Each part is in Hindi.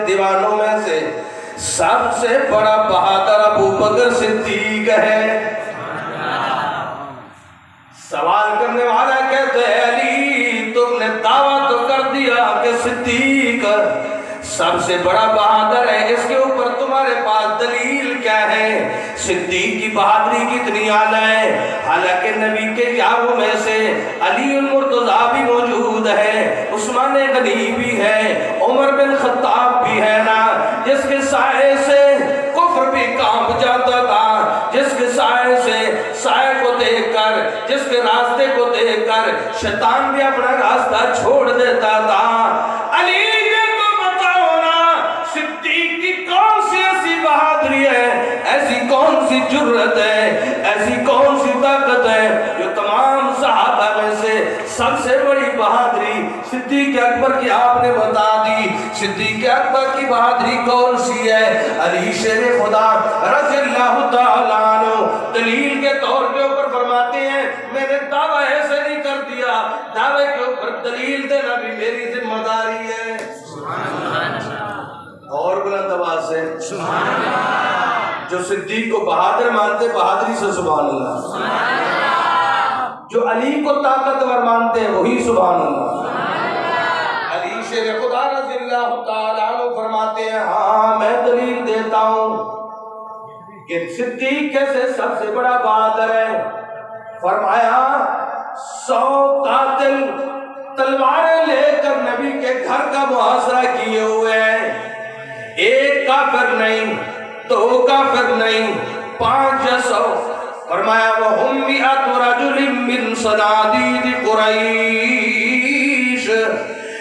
दीवानों में से सबसे बड़ा बहादुर अबू बकर सिद्दीक है। सवाल करने वाला कहते हैं अली तुमने दावा तो कर दिया कि सिद्दीक सबसे बड़ा बहादुर है, इसके ऊपर तुम्हारे पास दलील क्या है? सिद्दीक की बहादुरी कितनी आला है। हालांकि नबी के यारों में से अली मुर्तजा भी मौजूद है, उस्मान गनी भी है, उमर बिन खत्ताब भी है ना, जिसके साए से कुफ्र भी कांप जाता था, जिसके साए से साए को देखकर, जिसके रास्ते को देखकर शैतान भी अपना रास्ता छोड़ देता था। अली बहादुरी है, ऐसी कौन सी जुर्रत है, ऐसी कौन सी ताकत है जो तमाम सहाबा में से सबसे बड़ी बहादुरी सिद्दीक अकबर की आपने बता दी। सिद्दीक अकबर की बहादुरी कौन सी है? अली शेर खुदा रज़ियल्लाहु ताला अन्हु दलील के तौर के ऊपर फरमाते हैं मैंने दावा ऐसे नहीं कर दिया, दावे के ऊपर दलील देना भी मेरी जिम्मेदारी है। और बुलंद आवाज से सुभान अल्लाह। जो सिद्दीक को बहादुर मानते बहादुरी से सुभान अल्लाह, जो अली को ताकतवर मानते हैं वही सुभान अल्लाह। अली शेर खुदा रज़ियल्लाहु ताला अन्हु फरमाते हैं हाँ मैं दलील देता हूँ कि सिद्दीक कैसे सबसे बड़ा बहादुर है। फरमाया 100 कातिल तलवारें लेकर नबी के घर का मुहासरा किए हुए हैं, एक काफिर नहीं, 2 काफिर नहीं, 500। फरमाया वहुम मिअतु रजुलिन मिन सनादीद कुरैश।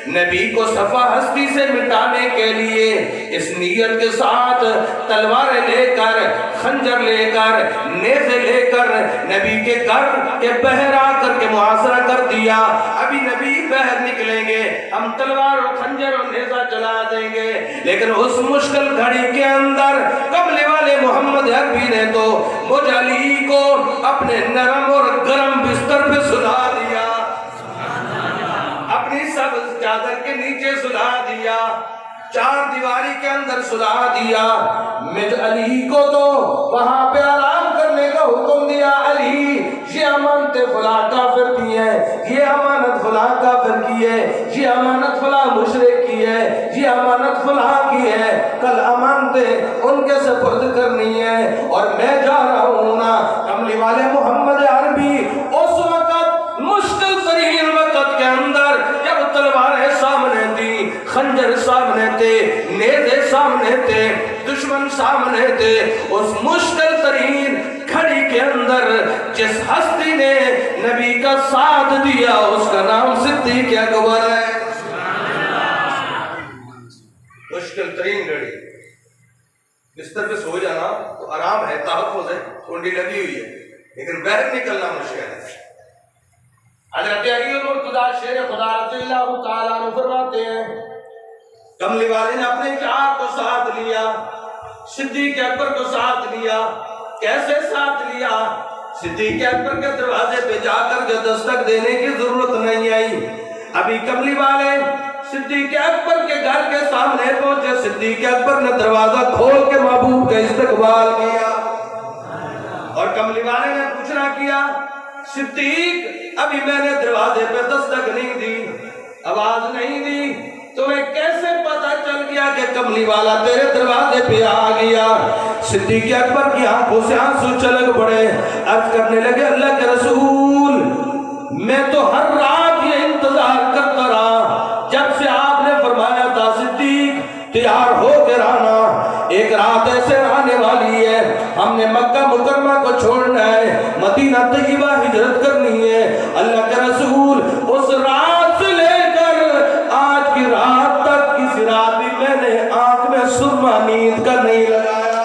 नबी को सफा हस्ती से मिटाने के लिए इस नीयत के साथ तलवारें लेकर, खंजर लेकर, नेज़े लेकर नबी के घर के बहर आकर के मुहासरा कर दिया। अभी नबी बहर निकलेंगे, हम तलवार और खंजर और नेज़ा चला देंगे। लेकिन उस मुश्किल घड़ी के अंदर कमले वाले मोहम्मद अरबी ने तो मुझ अली को अपने नरम और गर्म बिस्तर पे सुला दिया, अपनी सब चादर के नीचे सुला दिया, 4 दीवारी के अंदर सुला दिया। मिर्ज अली को तो वहां पे आराम करने का हुक्म दिया। अली ये अमानत फला काफिर की है, ये अमानत फला काफिर की है, ये अमानत फला मुशरिक की है, ये अमानत फला की है, कल अमानतें उनके सुपुर्द करनी है। और मैं जा रहा हूँ ना कमली वाले मोहम्मद अरबी उस वक्त मुश्किल तरीन वक्त के अंदर जब तलवारें सामने थी, खंजर सामने थे, नेज़े सामने थे, दुश्मन सामने थे, उस मुश्किल तरीन घड़ी के अंदर जिस हस्ती ने नबी का साथ दिया उसका नाम सिद्दीक अकबर है। मुश्किल तरीन घड़ी, बिस्तर पे सो जाना तो आराम है, तहफ़्फ़ुज़ है, कुंडी लगी हुई है, लेकिन बाहर निकलना मुश्किल है। हज़रत अली मुर्तज़ा शेर खुदा रज़ियल्लाहु ताला अन्हु फरमाते हैं कमली वाले ने अपने यार को साथ लिया, सिद्दीक अकबर को साथ लिया। कैसे साथ लिया? सिद्दीक अकबर के दरवाजे पे जाकर के दस्तक देने की जरूरत नहीं आई। अभी कमली वाले सिद्दीक अकबर के घर के सामने पहुंचे, सिद्दीक अकबर ने दरवाजा खोल के महबूब का इस्तकबाल किया और कमली वाले ने पूछना किया सिद्दीक अभी मैंने दरवाजे पे दस्तक नहीं दी, आवाज नहीं दी, तुम्हें कैसे पता चल गया कि कमली वाला तेरे दरवाजे पे आ गया? सिद्दीक अकबर की आंखों से आंसू छलक पड़े, अर्ज करने लगे अल्लाह के रसूल मैं तो हर रात ये इंतजार करता रहा जब से आपने फरमाया था सिद्दीक तैयार होकर आना, एक रात ऐसे आने वाली है हमने मक्का मुकरमा को छोड़ना है, मदीना तैयबा हिजरत करनी है। अल्लाह के रसूल उस रात से लेकर आज की रात तक किसी रात भी मैंने आंख में सुरमा नींद का नहीं लगाया।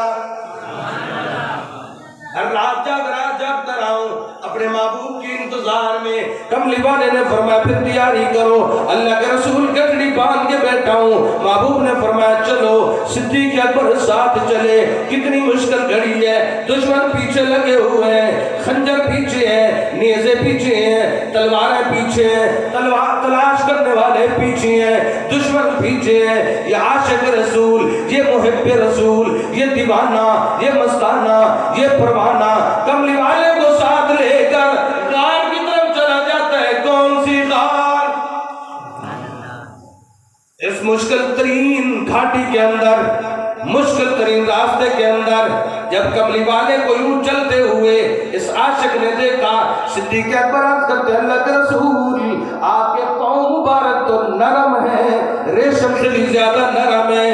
हर रात जागता रहा हूं, अपने महबूब की इंतजार में। कमली वाले ने फरमाया फिर तैयारी करो, अल्लाह के रसूल गठड़ी बांध के बैठा हूँ। महबूब ने फरमाया चलो। सिद्दीक अकबर साथ चले। कितनी मुश्किल घड़ी है, दुश्मन पीछे लगे हुए हैं, खंजर पीछे है, नेज़े पीछे हैं, तलवारें पीछे हैं, तलवार तलाश करने वाले पीछे हैं, दुश्मन पीछे है। ये आशिक रसूल, ये मुहिब रसूल, ये दीवाना, ये मस्ताना, ये परवाना कमली वाले को साथ लेकर गार की तरफ चला जाता है। कौन सी गार? इस मुश्किल तरीन घाटी के अंदर, मुश्किल तरीन रास्ते के अंदर जब कमली वाले को यूं चलते हुए इस आशिक ने देखा, सिद्दीक अकबर अर्ज़ करते अल्लाह के रसूल आपके पाँव मुबारक तो नरम है, रेशम से भी ज्यादा नरम है।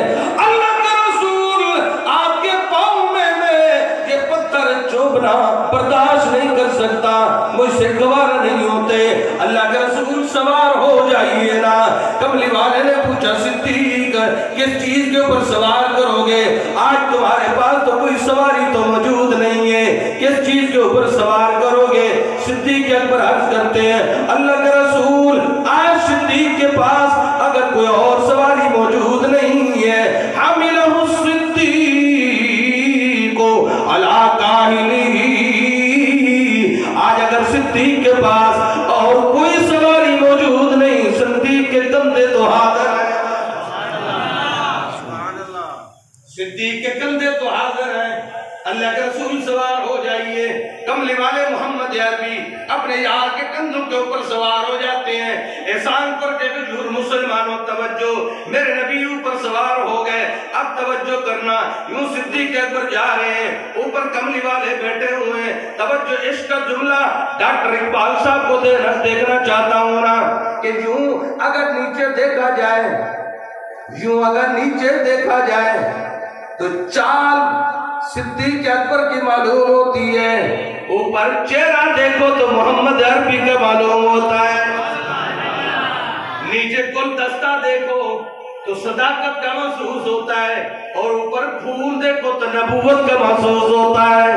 अल्लाह के रसूल आपके पाँव में मैं ये पत्थर चुभना बर्दाश्त नहीं कर सकता, मुझसे गवारा नहीं होते। अल्लाह के रसूल सवार हो जाइए ना। कमली वाले ने पूछा सिद्दीक किस चीज के ऊपर सवार करोगे? आज तुम्हारे पास तो कोई सवारी तो मौजूद नहीं है, किस चीज के ऊपर सवार करोगे? सिद्दीक अकबर अर्ज करते हैं अल्लाह के रसूल आज सिद्दीक के पास अगर कोई और सवारी मौजूद नहीं है, हामिलहु सिद्दीको अला काहिलिही, आज अगर सिद्दीक के पास और कोई सवारी मौजूद नहीं, सिद्दीक के कंधे तो हाजिर है, सिद्दीक के कंधे तो हाजिर है। अल्लाह के रसूल सवार हो जाइए। कमली वाले मोहम्मद अरबी अपने यार के कंधों के ऊपर सवार हो जाते हैं। एहसान करके हुजूर मुसलमानों तवज्जो, मेरे नबी ऊपर सवार हो गए। अब तवज्जो करना, यूं सिद्दीक अकबर जा रहे हैं, ऊपर कमली वाले बैठे हुए हैं। तवज्जो, इश्क का जुमला डॉक्टर इकबाल साहब को देखना चाहता हूँ ना कि यूं अगर नीचे देखा जाए, यूं अगर नीचे देखा जाए तो चाल सिद्दीक अकबर की मालूम होती है, ऊपर चेहरा देखो तो मोहम्मद अरबी का मालूम होता है, नीचे गुलदस्ता देखो तो सदाकत का महसूस होता है, और ऊपर फूल देखो तो नबूवत का महसूस होता है।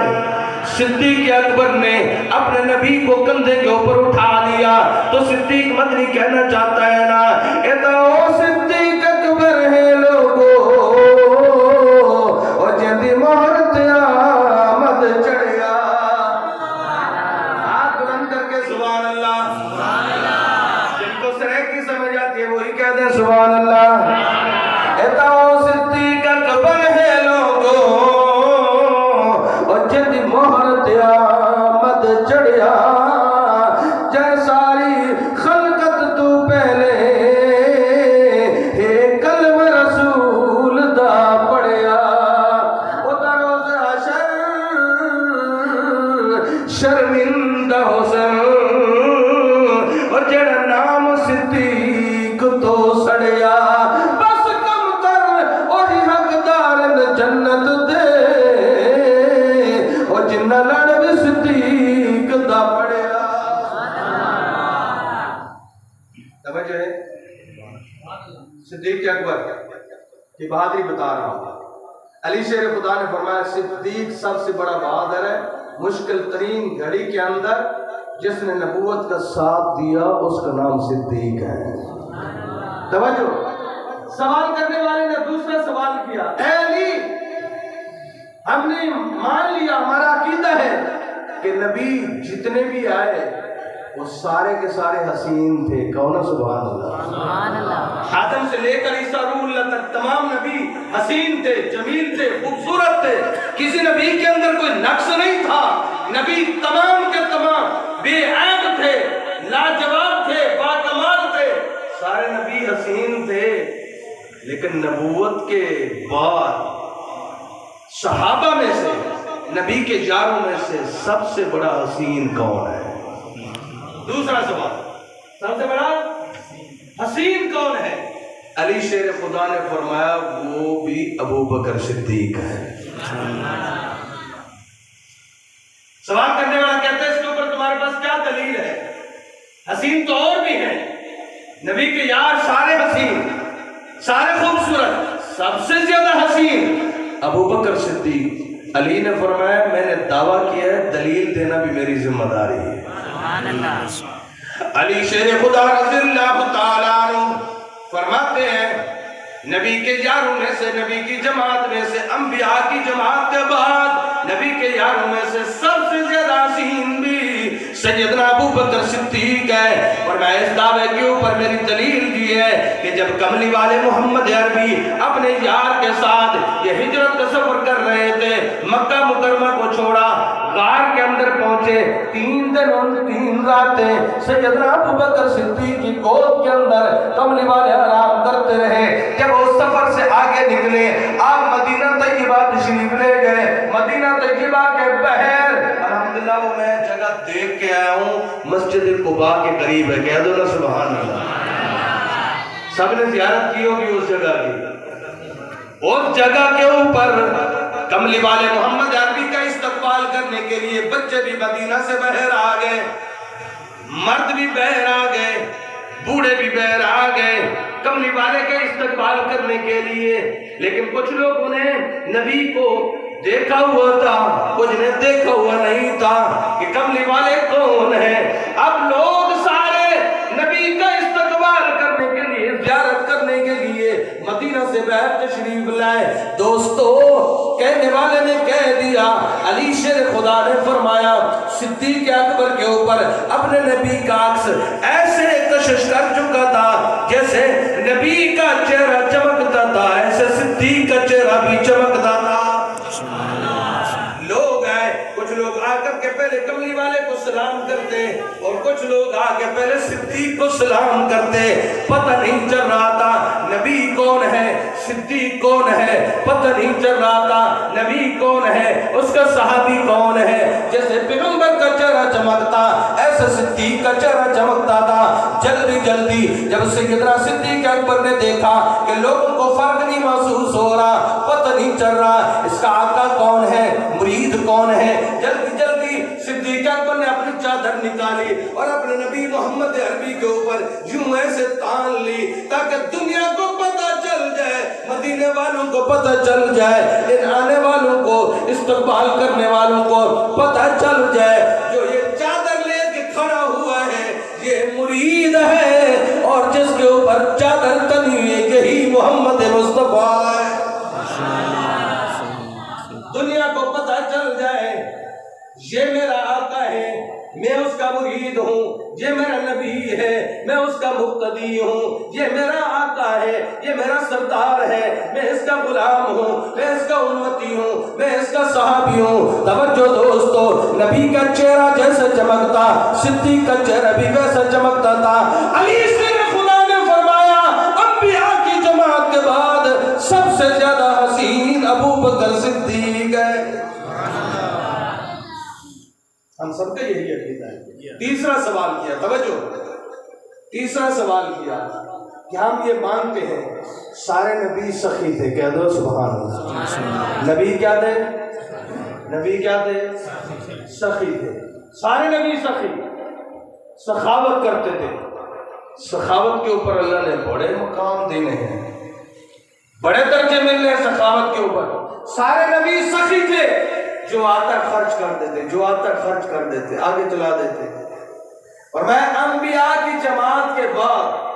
सिद्दीक अकबर ने अपने नबी को कंधे के ऊपर उठा लिया तो सिद्दीक मदनी कहना चाहता है ना, ये तो सिद्दीक अकबर है लोगो और जल्दी मोहरत आमद चढ़िया। हाथ बुलंद करके सुभान अल्लाह, जिनको सरे की समझ आती है वही कहते हैं सुभान अल्लाह। ये तो सिद्दीक अकबर है लोगो और जल्दी मोहरत आमद चढ़िया, जय सारी खलकत तू पहले हे कलम रसूल दा पढ़िया, उतरोज अशर शर्मिंदा हुसन और जड़ा नाम सिद्दीक तो सड़िया, बस कम कर और हकदार जन्नत दे और जिन्ना लड़ भी सिद्दीक दा पड़िया। समझ रहे? सिद्दीक अकबर की बहादुरी बता रहा हूं। अली शेर खुदा ने फरमाया सिद्दीक सबसे बड़ा बहादुर है। मुश्किल तरीन घड़ी के अंदर जिसने नबूवत का साथ दिया उसका नाम सिद्दीक है। तवज्जो, सवाल करने वाले ने दूसरा सवाल किया, ऐ अली हमने मान लिया, हमारा अकीदा है कि नबी जितने भी आए वो सारे के सारे हसीन थे। कौन? सुभान अल्लाह। आदम से लेकर ईसा रूहुल्लाह तक तमाम नबी हसीन थे, जमील थे, खूबसूरत थे, किसी नबी के अंदर कोई नक्श नहीं था। नबी तमाम के तमाम बेऐब थे, लाजवाब थे, बाकमाल थे, सारे नबी हसीन थे। लेकिन नबूवत के बाद सहाबा में से, नबी के यारों में से सबसे बड़ा हसीन कौन है? दूसरा सवाल, सबसे बड़ा हसीन कौन है? अली शेर खुदा ने फरमाया वो भी अबू बकर सिद्दीक है। सवाल करने वाला कहता है इसके ऊपर तुम्हारे पास क्या दलील है? हसीन तो और भी है, नबी के यार सारे हसीन, सारे खूबसूरत, सबसे ज्यादा हसीन अबू बकर सिद्दीक। अली ने फरमाया मैंने दावा किया है, दलील देना भी मेरी जिम्मेदारी है। अली शेर खुदा रज़ियल्लाहु ताला अन्हु फरमाते हैं, नबी के यारों में से, नबी की जमात में से, अंबिया की जमात के बाद नबी के यारों में से सबसे ज्यादा हसीन भी सैयदना अबू बकर सिद्दीक है। और मैं इस दावे के ऊपर मेरी दलील भी है कि जब कमली वाले मोहम्मद अरबी अपने यार के साथ ये हिजरत का सफर कर रहे थे, मक्का मुकरमा को छोड़ा, गार के अंदर पहुंचे, 3 दिन और 3 रातें सैयदना अबू बकर सिद्दीक की गोद के अंदर कमली वाले आराम करते रहे। जब उस सफर से आगे निकले, आप मदीना तैयबा तशरीफ ले गए। मदीना तैयबा के बहर अल्हम्दुलिल्लाह वो मैं जगह देख के आया हूँ, मस्जिद कुबा के करीब है, कह दो ना सुभान अल्लाह। सबने ज़ियारत की होगी उस जगह की। उस जगह के ऊपर कमली वाले मोहम्मद अरबी का इस्तकबाल करने के लिए बच्चे भी मदीना से बहर आ गए, मर्द भी बहर आ गए, बूढ़े भी बहर आ गए कमली वाले का इस्तकबाल करने के लिए। लेकिन कुछ लोगों ने नबी को देखा हुआ था, कुछ ने देखा हुआ नहीं था कि कमली वाले कौन है। अब लोग सारे नबी का इस्तकबाल करने के लिए, ज़ियारत करने के लिए मदीना से बाहर तशरीफ लाए। दोस्तों, कहने वाले ने कह दिया, अली शेर खुदा ने फरमाया, सिद्दीक अकबर के ऊपर अपने नबी का अक्स ऐसे कशिश कर चुका था जैसे नबी का चेहरा चमकता था, ऐसे सिद्दीक का चेहरा भी चमकता था। लोग आए, कुछ लोग आकर के पहले कमली वाले को सलाम करते और कुछ लोग आके पहले सिद्दीक को सलाम करते। पता नहीं चल रहा था नबी कौन है, सिद्दीक कौन है, पता नहीं चल रहा था नबी कौन है, उसका सहाबी कौन है। जैसे पैगंबर का चेहरा चमकता, ऐसे सिद्दीक का चेहरा चमकता था। जल्दी जल्दी जब सैयदना सिद्दीक अकबर ने देखा कि लोगों को फर्क नहीं महसूस हो रहा, पता नहीं चल रहा इसका आका कौन है, मुरीद कौन है, जल्दी जल्दी सिद्दीक अकबर ने अपनी चादर निकाली और अपने नबी मोहम्मद अरबी के ऊपर यूं ऐसे तान ली ताकि दुनिया को पता चल जाए, मदीने वालों को पता चल जाए, इन आने वालों को, इस्तकबाल करने वालों को पता चल जाए, जो ये चादर लेके खड़ा हुआ है ये मुरीद है और जिसके ऊपर चादर तनी है यही मोहम्मद मुस्तफा है। दुनिया को पता चल जाए ये मेरा आका है, मैं उसका मुरीद हूँ, ये मेरा नबी है, मैं उसका मुक्तदी हूँ, ये मेरा आका है, ये मेरा सरदार है, मैं इसका गुलाम हूँ, मैं इसका उम्मती हूँ, मैं इसका सहाबी हूँ। तवज्जो दोस्तों, नबी का चेहरा जैसे चमकता, सिद्दीक का चेहरा भी वैसा चमकता था। अली शेर खुदा ने फरमाया, अंबिया की जमात के बाद सबसे ज्यादा हसीन अबू बकर सिद्दीक है। हम सबका यही अकीदा है। तीसरा सवाल किया, तवज्जो, तीसरा सवाल किया कि हम ये मानते हैं सारे नबी सखी थे, कह दो सुभान अल्लाह। नबी क्या थे? नबी क्या थे? सखी थे। सारे नबी सखी, सखावत करते थे। सखावत के ऊपर अल्लाह ने बड़े मुकाम देने हैं, बड़े दर्जे मिलने हैं सखावत के ऊपर। सारे नबी सखी थे, जो आता खर्च कर देते, जो आता खर्च कर देते, आगे चला देते। और मैं अंबिया की जमात के बाद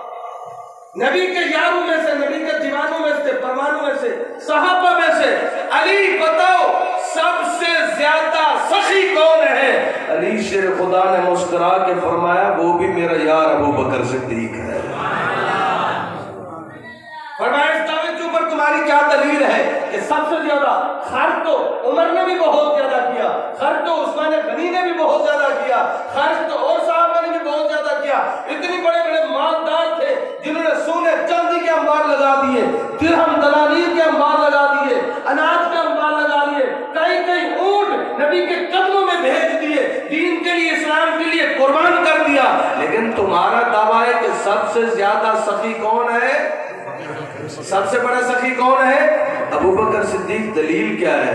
नबी के यारों में से, नबी के दीवानों में से, परवानों में से, सहाबा में से अली बताओ सबसे ज्यादा सखी कौन है? अली शेर खुदा ने मुस्कुरा के फरमाया, वो भी मेरा यार अबू बकर सिद्दीक है। फरमाया इस दावे के ऊपर तुम्हारी क्या दलील है कि सबसे ज्यादा खर्च तो उमर ने भी बहुत ज्यादा किया, खर्च तो उस्मान गनी ने भी बहुत ज्यादा किया, खर्च तो और साहबा ने भी बहुत ज्यादा किया। इतने बड़े बड़े मालदार थे जिन्होंने सोने चांदी के अंबार लगा दिए, दिरहम दलालीर के अंबार लगा दिए, अनाज के अंबार लगा दिए, कई कई ऊंट नबी के कदमों में भेज दिए, दीन के लिए, इस्लाम के लिए कुर्बान कर दिया। लेकिन तुम्हारा दावा है कि सबसे ज्यादा सखी कौन है? सबसे बड़ा सखी कौन है? अबू बकर सिद्दीक। दलील क्या है?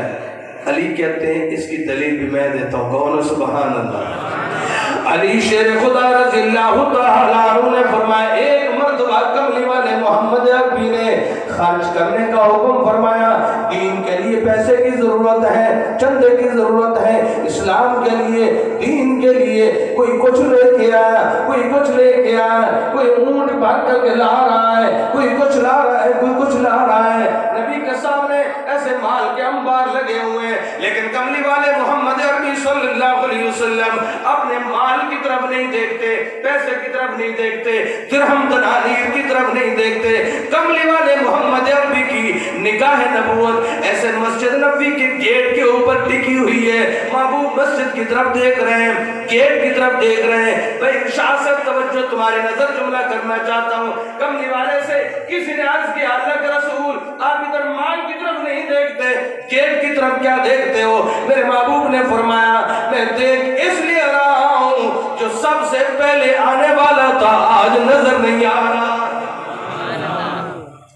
अली कहते हैं इसकी दलील भी मैं देता हूँ, कौन? सुभान अल्लाह। अली शेर खुदा रज़ियल्लाहु ताला अन्हु ने फरमाया, एक मर्तबा कमली वाले मोहम्मद अरबी ने खर्च करने का हुक्म फरमाया, दीन के लिए पैसे की जरूरत है, चंदे की जरूरत है, इस्लाम के लिए, दीन के लिए, कोई कुछ लेके आया, कोई कुछ लेके आया, कोई ऊंट भर करके ला रहा है, कोई कुछ ला रहा है, कोई कुछ ला रहा है। नबी के सामने ऐसे माल के अंबार लगे हुए हैं, लेकिन कमली वाले मोहम्मद अरबी सल्लल्लाहु अलैहि वसल्लम अपने माल की तरफ नहीं देखते, पैसे की तरफ नहीं देखते, दिरहम दनानीर की तरफ नहीं देखते। कमली वाले मोहम्मद अरबी की निगाह नबूवत ऐसे मस्जिद नबी के गेट के ऊपर टिकी हुई है। महबूब मस्जिद की तरफ देख रहे हैं, गेट की तरफ देख रहे हैं। भाई इरशाद से तवज्जो तुम्हारी नजर जुमला करना चाहता हूँ। कमली वाले से किसी ने अर्ज किया, अल्लाह के रसूल आप इधर माल की तरफ नहीं देखते, गेट की तरफ क्या देखते हो? मेरे महबूब ने फरमाया मैं देख इसलिए रहा हूँ जो सबसे पहले आने वाला था आज नजर नहीं आ रहा।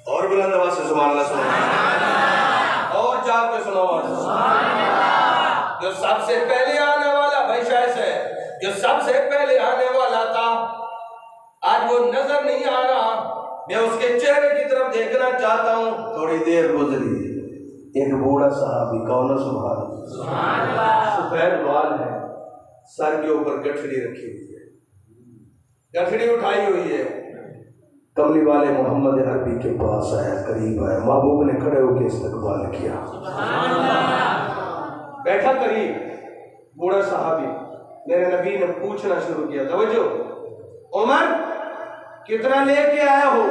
और बुलंद आवाज से सुभान अल्लाह, सुभान अल्लाह, और जाग के सुनो सुभान अल्लाह। जो सबसे पहले आने वाला भाई शायद है, जो सबसे पहले आने वाला था आज वो नजर नहीं आ रहा। मैं उसके चेहरे की तरफ देखना चाहता हूँ। थोड़ी देर गुजरी, एक बूढ़ा साहबी, कौन है? सुभान अल्लाह, सफेद बाल है, सर के ऊपर गठड़ी रखी हुई है, गठड़ी उठाई हुई है। कमली वाले मोहम्मद अरबी के पास आया, करीब आया, महबूब ने खड़े होकर इस्तकबाल किया। बैठा करीब, बूढ़ा साहबी, मेरे नबी ने पूछना शुरू किया, तवज्जो, उमर कितना लेके आया हो?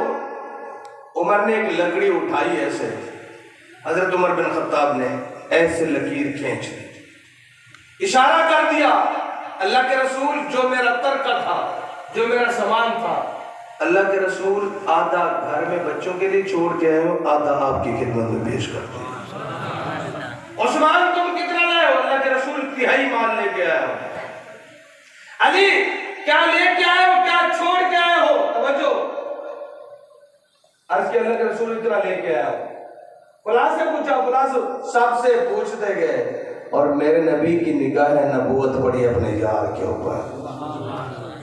उमर ने एक लकड़ी उठाई, ऐसे हजरत उमर बिन खत्ताब ने ऐसे लकीर खींच दी, इशारा कर दिया, अल्लाह के रसूल जो मेरा तर्का था, जो मेरा सामान था, अल्लाह के रसूल आधा घर में बच्चों के लिए छोड़ के आए हो, आधा आपकी खिदमत में पेश कर दो। उस्मान तुम कितना लाए हो? अल्लाह के रसूल तिहाई माल लेके आए हो। अली क्या लेके आए हो, क्या छोड़ के आए हो? तवज्जो, अर्ज के अल्लाह के रसूल इतना लेके आया हो। गुलास से पूछा, गुलास सबसे पूछते गए और मेरे नबी की निगाह नबूवत पड़ी अपने यार के ऊपर,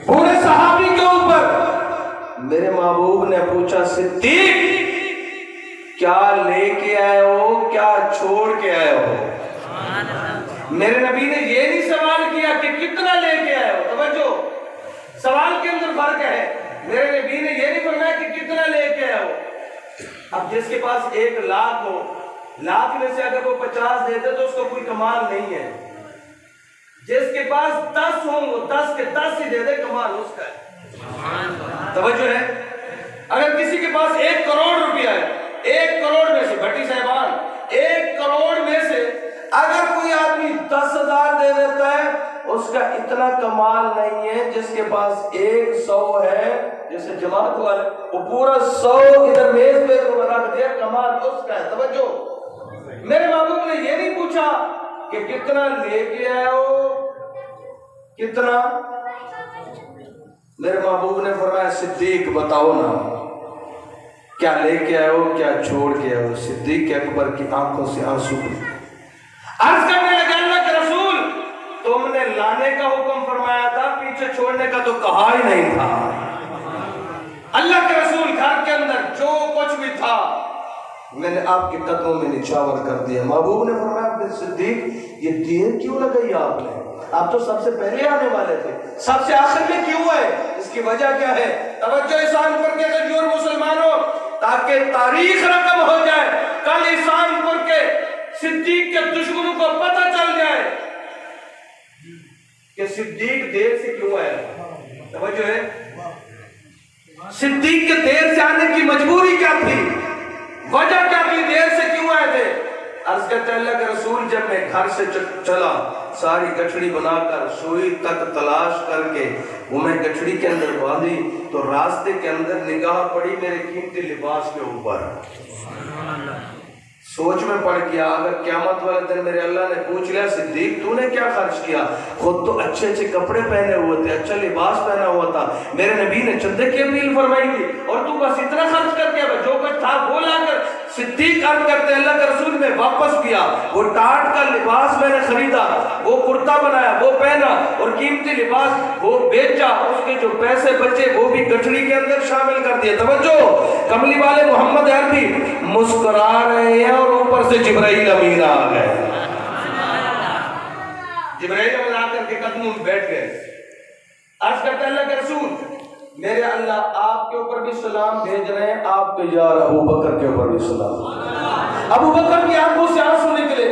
पूरे सहाबी के ऊपर। मेरे महबूब ने पूछा, सिद्दीक क्या लेके आए हो, क्या छोड़ के आए हो? मेरे नबी ने ये नहीं सवाल किया कि कितना लेके आए हो, तवज्जो, सवाल के अंदर फर्क है। मेरे नबी ने ये नहीं फरमाया कि कितना लेके आए हो। अब जिसके पास 1 लाख हो, लाख में से अगर वो 50 देते तो उसको कोई कमाल नहीं है। जिसके पास 10 हो वो 10 के 10 ही दे दे, कमाल उसका है। तवज्जो है। अगर किसी के पास 1 करोड़ रुपया है, 1 करोड़ में से भट्टी साहबान 1 करोड़ में से अगर कोई आदमी 10,000 दे देता है, उसका इतना कमाल नहीं है। जिसके पास 100 है, जैसे जमात वाले, वो पूरा 100 इधर मेज पे रख दिया, कमाल उसका है। तवज्जो, मेरे महबूब ने ये नहीं पूछा कि कितना लेके आए हो, कितना। मेरे महबूब ने फरमाया, सिद्दीक बताओ ना क्या लेके आए हो, क्या छोड़ के आए हो? सिद्दीक अकबर की आंखों से आंसू अर्ज करने लगे, अल्लाह के रसूल तुमने लाने का हुक्म फरमाया था, पीछे छोड़ने का तो कहा ही नहीं था। अल्लाह के रसूल घर के अंदर जो कुछ भी था मैंने आपके कदमों में निछावर कर दिया। महबूब ने फरमाया, सिद्दीक ये देर क्यों लगाई आपने? आप तो सबसे पहले आने वाले थे, सबसे आखिर में क्यों है? इसकी वजह क्या है? तवज्जो ईसानपुर के गजूर मुसलमानों, ताकि तारीख रकम हो जाए, कल ईसानपुर के सिद्दीक के दुश्मनों को पता चल जाए कि सिद्दीक देर से क्यों आया। तवज्जो है, सिद्दीक के देर से आने की मजबूरी क्या थी, वजह क्या थी, देर से क्यों आए थे? अर्ज करते अल्लाह के रसूल, जब मैं घर से चला, सारी गठड़ी बनाकर सुई तक तलाश करके वो मैं गठड़ी के अंदर बांधी, तो रास्ते के अंदर निगाह पड़ी मेरे कीमती लिबास के ऊपर। सोच में पड़ गया, अगर क़यामत वाले दिन मेरे अल्लाह ने पूछ लिया, सिद्दीक तूने क्या खर्च किया? खुद तो अच्छे अच्छे कपड़े पहने हुए थे, अच्छा लिबास पहना हुआ था, मेरे नबी ने चंदे की अपील फरमाई थी, और तू बस इतना खर्च करके जो कुछ था वो लाकर। सिद्दीक अर्ज करते अल्लाह के रसूल में वापस किया, वो टाट का लिबास मैंने खरीदा, वो कुर्ता बनाया, वो पहना, और कीमती लिबास वो बेचा, उसके जो पैसे बचे वो भी गठड़ी के अंदर शामिल कर दिए। तवज्जो, कमली वाले मोहम्मद अरबी मुस्कुरा रहे हैं और ऊपर से जिब्राइल अमीन आ गए। जिब्राइल अमीन आकर के कदमों में बैठ गए। अर्ज करते अल्लाह के रसूल, मेरे अल्लाह आपके ऊपर भी सलाम भेज रहे हैं, आपके यार अबू बकर के ऊपर भी सलाम। अबू बकर की आंखों से आंसू निकले।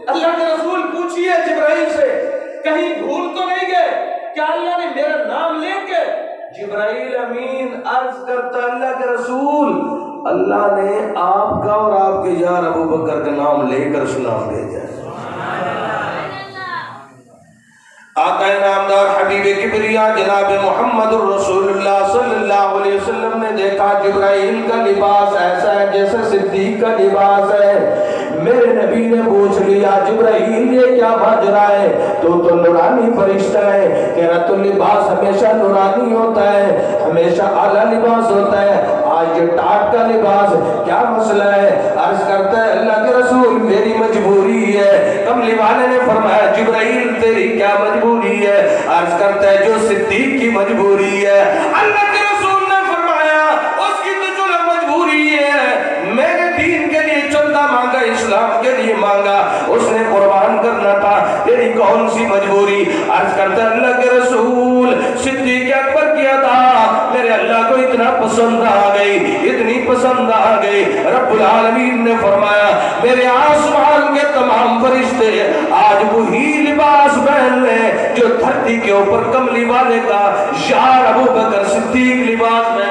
अल्लाह के रसूल पूछिए जिब्राइल से, कहीं भूल तो नहीं गए? क्या अल्लाह ने मेरा नाम लेके? जिब्राइल अमीन अर्ज करता अल्लाह के रसूल, अल्लाह ने आपका और आपके यार अबू बकर का नाम लेकर सलाम भेजा। आका नामदार हबीब किबरिया जनाब मुहम्मदुर रसूलुल्लाह सल्लल्लाहु अलैहि वसल्लम ने देखा जिब्राइल का लिबास ऐसा है जैसे सिद्दीक का लिबास है। मेरे नबी ने पूछ लिया, जिब्राइल ये क्या माजरा है? तो नूरानी फरिश्ता है। कह रहा तो लिबास हमेशा नूरानी होता है, हमेशा आला लिबास होता है, आज ये टाट का लिबास, क्या मसला है? अर्ज करता है अल्लाह के रसूल, मेरी मजबूरी है। कमली वाले ने फरमाया, जिब्राइल तेरी क्या मजबूरी है? अर्ज करता है जो सिद्दीक की मजबूरी है। अल्लाह के रसूल ने फरमाया, उसकी तो जो मजबूरी है, मैंने दीन के लिए चंदा मांगा, इस्लाम के लिए मांगा, उसने कुर्बान करना था, तेरी कौन सी मजबूरी? अर्ज करता है अल्लाह के रसूल, सिद्दीक अकबर किया था, मेरे अल्लाह को इतना पसंद आ गई, इतनी पसंद आ गई, रब्बुल आलमीन ने फरमाया मेरे आसमान के तमाम फरिश्ते आज वही लिबास पहन ले जो धरती के ऊपर कमली वाले का यार अबू बकर सिद्दीक लिबास में